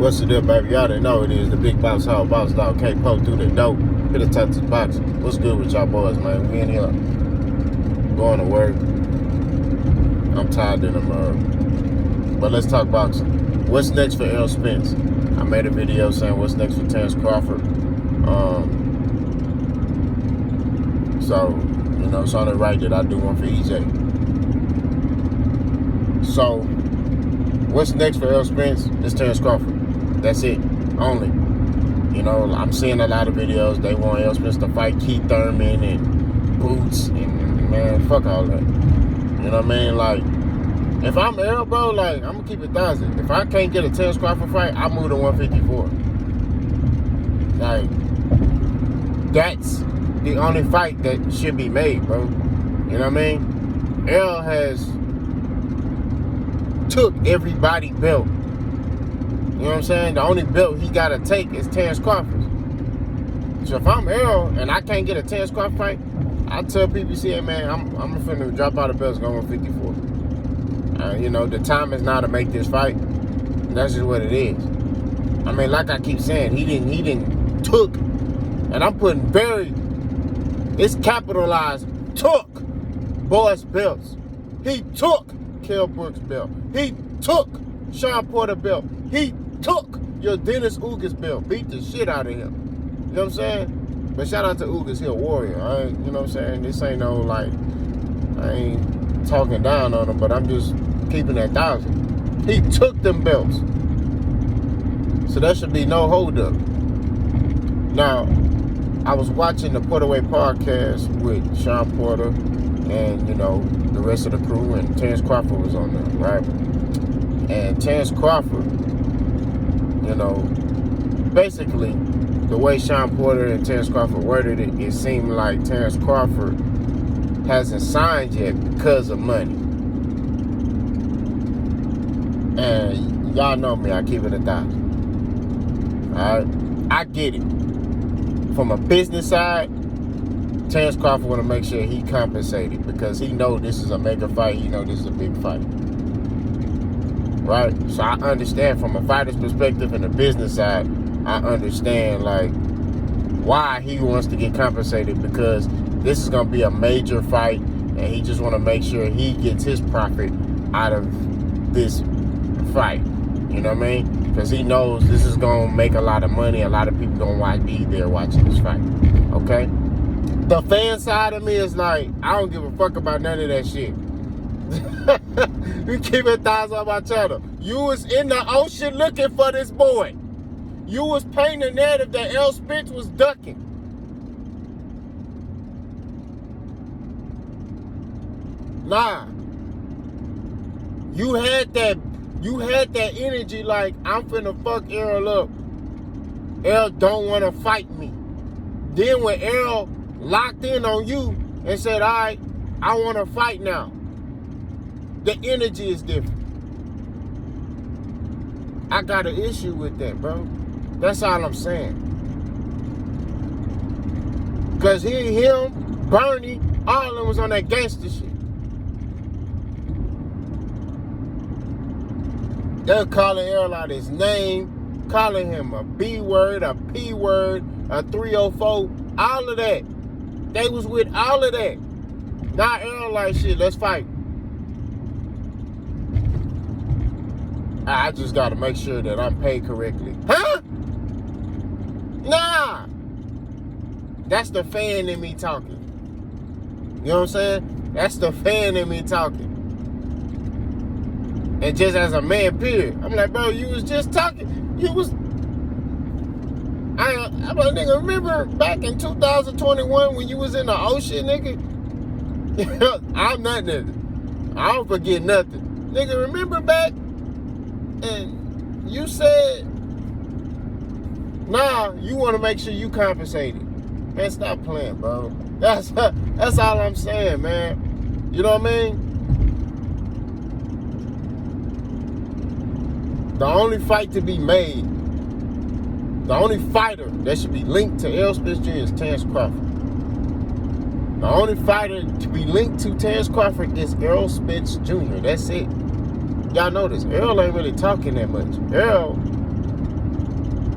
What's the deal, baby? Y'all didn't know it is the big boss hog, boss dog, can't poke through the dope. Hit the top to the box. What's good with y'all boys, man? We in here going to work. I'm tired in them, but let's talk boxing. What's next for Errol Spence? I made a video saying what's next for Terrence Crawford. So, you know, it's only right that I do one for EJ. So, what's next for Errol Spence? It's Terrence Crawford. That's it. Only. You know, I'm seeing a lot of videos. They want Errol Spence to fight Keith Thurman and Boots. And, man, fuck all that. You know what I mean? Like, if I'm Errol, bro, like, I'm going to keep it 1,000. If I can't get a Terrence Crawford fight, I move to 154. Like, that's the only fight that should be made, bro. You know what I mean? Errol has took everybody belt. You know what I'm saying? The only belt he got to take is Terrence Crawford. So if I'm Errol and I can't get a Terrence Crawford fight, I tell PBC, hey, man, I'm finna drop out of belts, go 154. You know, the time is now to make this fight. That's just what it is. I mean, like I keep saying, he didn't took, and I'm putting it's capitalized, took Boy's belts. He took Kell Brook's belt. He took Sean Porter belt. He took your Dennis Ugas belt. Beat the shit out of him. You know what I'm saying? But shout out to Ugas, he a warrior. You know what I'm saying? This ain't no, like, I ain't talking down on him, but I'm just keeping that 1,000. He took them belts. So there should be no hold up. Now, I was watching the Porterway podcast with Sean Porter and, you know, the rest of the crew, and Terrence Crawford was on there, right? And Terrence Crawford, you know, basically, the way Sean Porter and Terrence Crawford worded it, it seemed like Terrence Crawford hasn't signed yet because of money. And y'all know me, I keep it 1,000. All right? I get it. From a business side, Terrence Crawford want to make sure he compensated because he know this is a mega fight. He know this is a big fight. Right? So I understand from a fighter's perspective and a business side, I understand, like, why he wants to get compensated, because this is going to be a major fight and he just want to make sure he gets his profit out of this fight. You know what I mean? Because he knows this is going to make a lot of money. A lot of people going to be there watching this fight. Okay? The fan side of me is like, I don't give a fuck about none of that shit. You keep it 1,000 on my channel. You was in the ocean looking for this boy. You was painting the narrative that Errol Spence was ducking. Nah. You had that energy like, I'm finna fuck Errol up. Errol don't want to fight me. Then when Errol locked in on you and said, all right, I want to fight now, the energy is different. I got an issue with that, bro. That's all I'm saying. Because him, Bernie, all of them was on that gangster shit. They're calling Errol out his name, calling him a B word, a P word, a 304, all of that. They was with all of that. Now Errol like, shit, let's fight. I just got to make sure that I'm paid correctly. Huh? Nah. That's the fan in me talking. You know what I'm saying? That's the fan in me talking. And just as a man, period. I'm like, bro, you was just talking. You was... I nigga, remember back in 2021 when you was in the ocean, nigga? I'm not nothing. I don't forget nothing. Nigga, remember back? And you said, nah, you want to make sure you compensated. Man, stop playing, bro. That's all I'm saying, man. You know what I mean? The only fight to be made, the only fighter that should be linked to Errol Spence Jr. is Terrence Crawford. The only fighter to be linked to Terrence Crawford is Errol Spence Jr. That's it. Y'all know this. Errol ain't really talking that much. Errol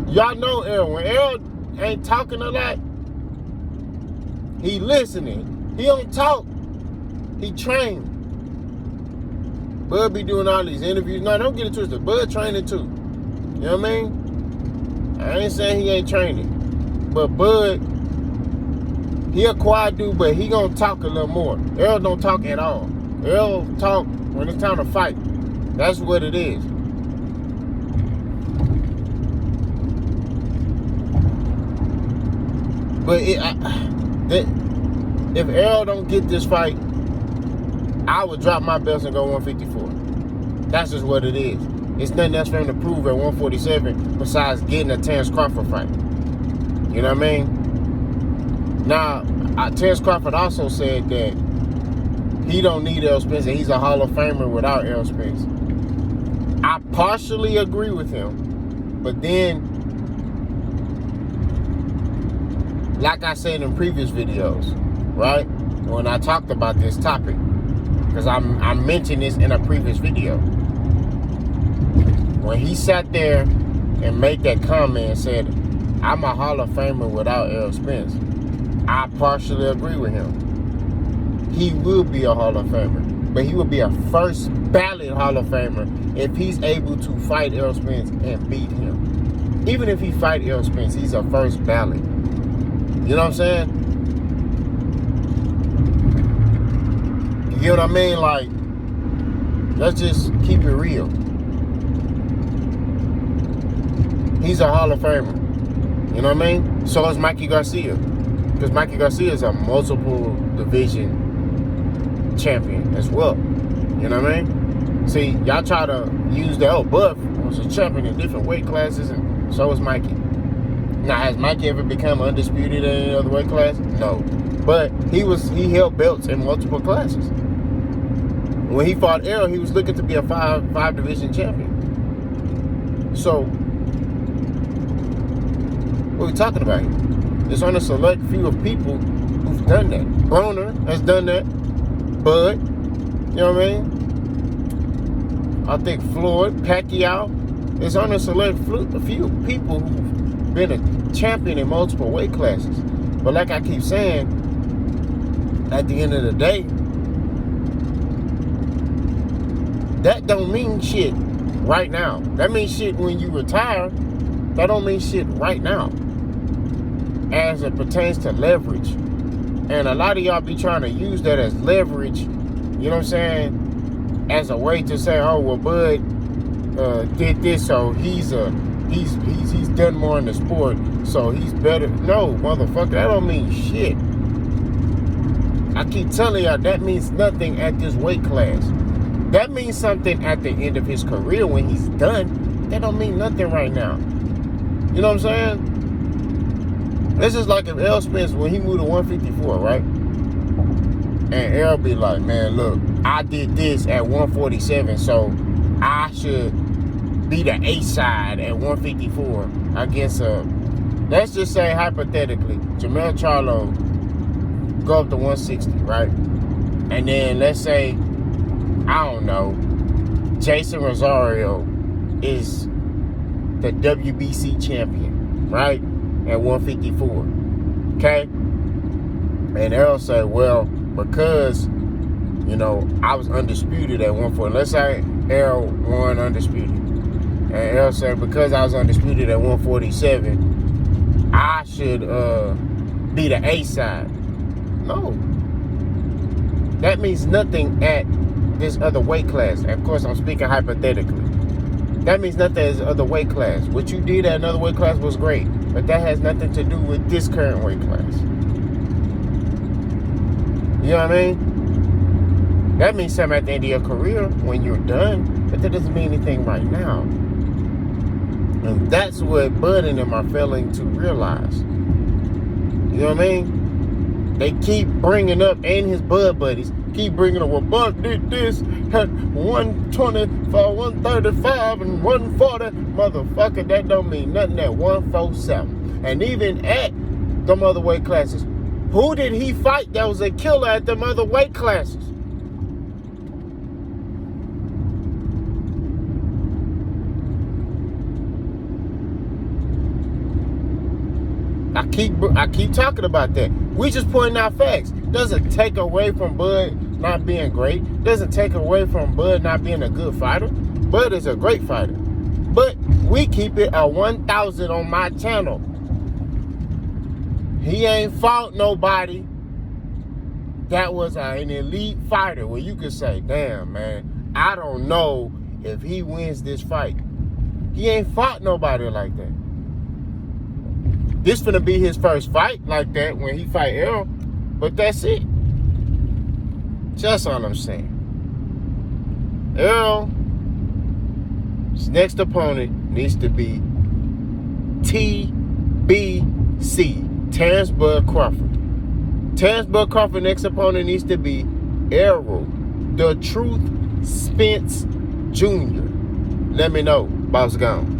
Y'all know Errol. When Errol ain't talking a lot, he listening. He don't talk. He trained. Bud be doing all these interviews. No, don't get it twisted. Bud training too. You know what I mean? I ain't saying he ain't training. But Bud, he a quiet dude, but he gonna talk a little more. Errol don't talk at all. Errol talk when it's time to fight. That's what it is. But if Errol don't get this fight, I would drop my belts and go 154. That's just what it is. It's nothing else for him to prove at 147 besides getting a Terrence Crawford fight. You know what I mean? Now, Terrence Crawford also said that he don't need Errol Spence, and he's a Hall of Famer without Errol Spence. I partially agree with him, but then, like I said in previous videos, right, when I talked about this topic, because I mentioned this in a previous video, when he sat there and made that comment and said, I'm a Hall of Famer without Errol Spence, I partially agree with him. He will be a Hall of Famer, but he will be a first ballot Hall of Famer if he's able to fight Errol Spence and beat him. Even if he fight Errol Spence, he's a first ballot. You know what I'm saying? You get what I mean? Like, let's just keep it real. He's a Hall of Famer. You know what I mean? So is Mikey Garcia. Because Mikey Garcia is a multiple division champion as well. You know what I mean? See, y'all try to use that, Buff was a champion in different weight classes, and so is Mikey. Now, has Mikey ever become undisputed in any other weight class? No. But he held belts in multiple classes. When he fought Errol, he was looking to be a five division champion. So, what are we talking about here? There's only a select few of people who've done that. Broner has done that. Bud, you know what I mean? I think Floyd, Pacquiao. There's only a select few people who've been a champion in multiple weight classes. But like I keep saying, at the end of the day, that don't mean shit right now. That means shit when you retire. That don't mean shit right now as it pertains to leverage. And a lot of y'all be trying to use that as leverage, you know what I'm saying, as a way to say, oh, well, Bud did this, so he's done more in the sport, so he's better. No, motherfucker, that don't mean shit. I keep telling y'all, that means nothing at this weight class. That means something at the end of his career when he's done. That don't mean nothing right now. You know what I'm saying? This is like if Errol Spence, when he moved to 154, right? And Errol be like, man, look, I did this at 147, so I should be the A side at 154 against let's just say hypothetically, Jermell Charlo go up to 160, right? And then let's say, I don't know, Jason Rosario is the WBC champion, right? At 154, okay? And Errol said, well, because, you know, I was undisputed at 140. Let's say Errol won undisputed. And Errol said, because I was undisputed at 147, I should be the A side. No. That means nothing at this other weight class. Of course, I'm speaking hypothetically. That means nothing as other weight class. What you did at another weight class was great, but that has nothing to do with this current weight class. You know what I mean? That means something at the end of your career when you're done, but that doesn't mean anything right now. And that's what Bud and them are failing to realize. You know what I mean? They keep bringing up, and his Bud buddies keep bringing up, well, Bud did this, had 125, 135, and 140. Motherfucker, that don't mean nothing at 147. And even at them other weight classes, who did he fight that was a killer at them other weight classes? I keep talking about that. We just pointing out facts. Doesn't take away from Bud not being great. Doesn't take away from Bud not being a good fighter. Bud is a great fighter. But we keep it a 1,000 on my channel. He ain't fought nobody that was an elite fighter where you could say, damn, man, I don't know if he wins this fight. He ain't fought nobody like that. This finna be his first fight like that when he fight Errol, but that's it. Just all I'm saying. Errol's next opponent needs to be TBC, Terrence Bud Crawford. Terrence Bud Crawford next opponent needs to be Errol, the Truth Spence Jr. Let me know. Boss gone.